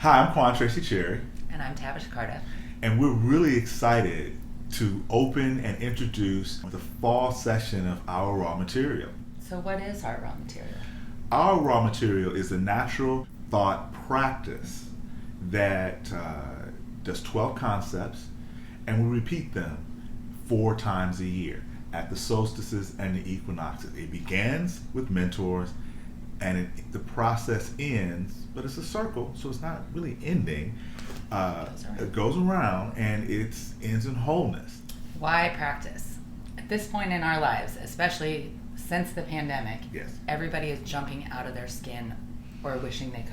Hi, I'm Quan, Tracy Cherry. And I'm Tavish, Carduff. And we're really excited to open and introduce the fall session of our raw material. So what is our raw material? Our raw material is a natural thought practice that does 12 concepts, and we repeat them 4 times a year at the Solstices and the Equinoxes. It begins with mentors, and the process ends, but it's a circle, so it's not really ending. It goes around, and it ends in wholeness. Why practice? At this point in our lives, especially since the pandemic, yes, everybody is jumping out of their skin or wishing they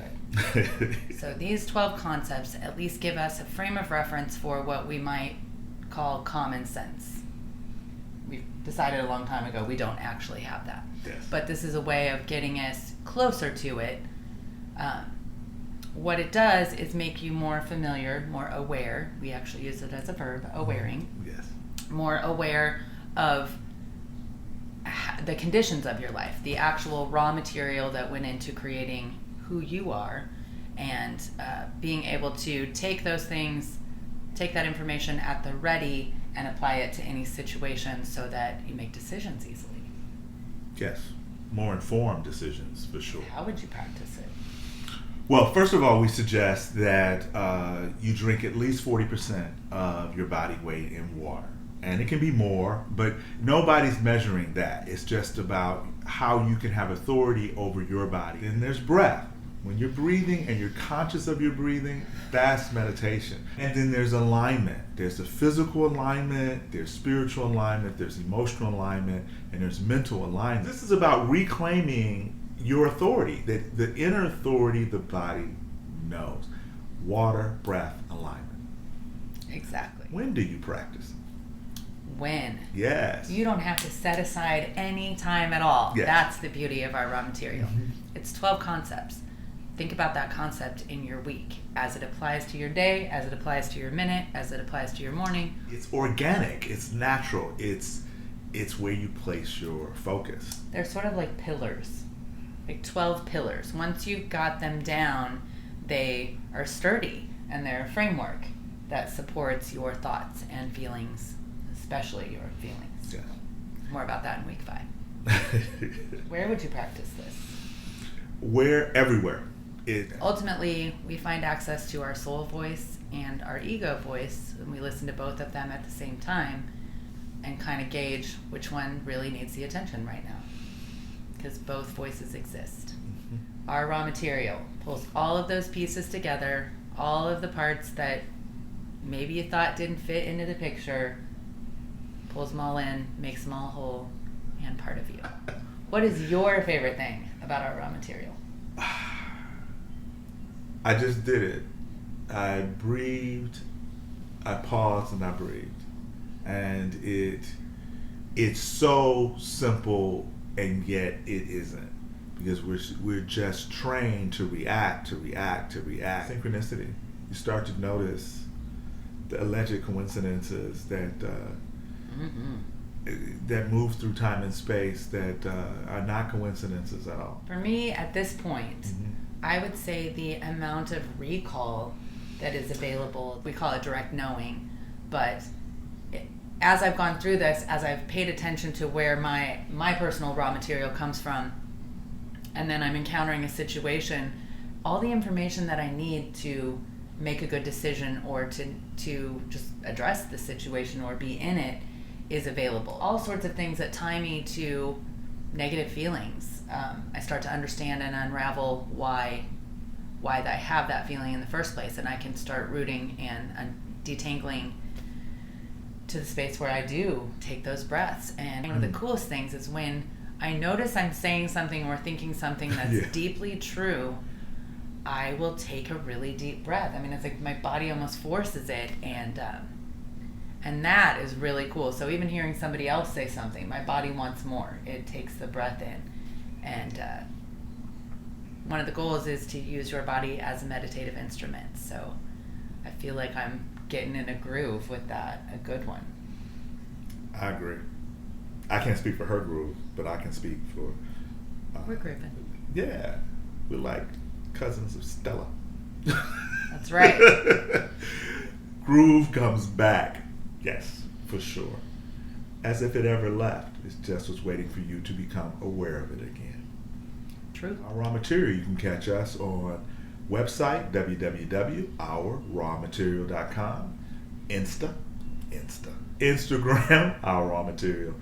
could. So these 12 concepts at least give us a frame of reference for what we might call common sense. We've decided a long time ago we don't actually have that. Yes. But this is a way of getting us closer to it. What it does is make you more familiar, more aware. We actually use it as a verb, awareing. Yes. More aware of the conditions of your life, the actual raw material that went into creating who you are, and being able to take those things, take that information at the ready and apply it to any situation so that you make decisions easily. Yes, more informed decisions for sure. How would you practice it? Well, first of all, we suggest that you drink at least 40% of your body weight in water. And it can be more, but nobody's measuring that. It's just about how you can have authority over your body. And there's breath. When you're breathing and you're conscious of your breathing, that's meditation. And then there's alignment. There's the physical alignment, there's spiritual alignment, there's emotional alignment, and there's mental alignment. This is about reclaiming your authority, the inner authority the body knows. Water, breath, alignment. Exactly. When do you practice? When? Yes. You don't have to set aside any time at all. Yes. That's the beauty of our raw material. Mm-hmm. It's 12 concepts. Think about that concept in your week as it applies to your day, as it applies to your minute, as it applies to your morning. It's organic, it's natural, it's where you place your focus. They're sort of like pillars, like 12 pillars. Once you've got them down, they are sturdy, and they're a framework that supports your thoughts and feelings, especially your feelings. Yeah. More about that in week 5. Where would you practice this? Everywhere. Ultimately, we find access to our soul voice and our ego voice, and we listen to both of them at the same time and kind of gauge which one really needs the attention right now, because both voices exist. Mm-hmm. Our raw material pulls all of those pieces together, all of the parts that maybe you thought didn't fit into the picture, pulls them all in, makes them all whole and part of you. What is your favorite thing about our raw material? I just did it. I breathed, I paused, and I breathed. And it's so simple, and yet it isn't. Because we're just trained to react. Synchronicity. You start to notice the alleged coincidences that that move through time and space that are not coincidences at all. For me, at this point, Mm-hmm. I would say the amount of recall that is available, we call it direct knowing, but as I've gone through this, as I've paid attention to where my personal raw material comes from, and then I'm encountering a situation, all the information that I need to make a good decision or to just address the situation or be in it is available. All sorts of things that tie me to negative feelings. I start to understand and unravel why I have that feeling in the first place, and I can start rooting and detangling to the space where I do take those breaths. And one of the coolest things is when I notice I'm saying something or thinking something that's deeply true, I will take a really deep breath. I mean, it's like my body almost forces it, and that is really cool. So even hearing somebody else say something, my body wants more. It takes the breath in. And one of the goals is to use your body as a meditative instrument. So I feel like I'm getting in a groove with that, a good one. I agree. I can't speak for her groove, but I can speak for... We're grooving. Yeah. We're like cousins of Stella. That's right. Groove comes back. Yes, for sure. As if it ever left. It just was waiting for you to become aware of it again. True. Our Raw Material, you can catch us on website, www.ourrawmaterial.com, Instagram, Our Raw Material,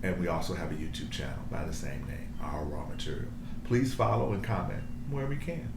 and we also have a YouTube channel by the same name, Our Raw Material. Please follow and comment where we can.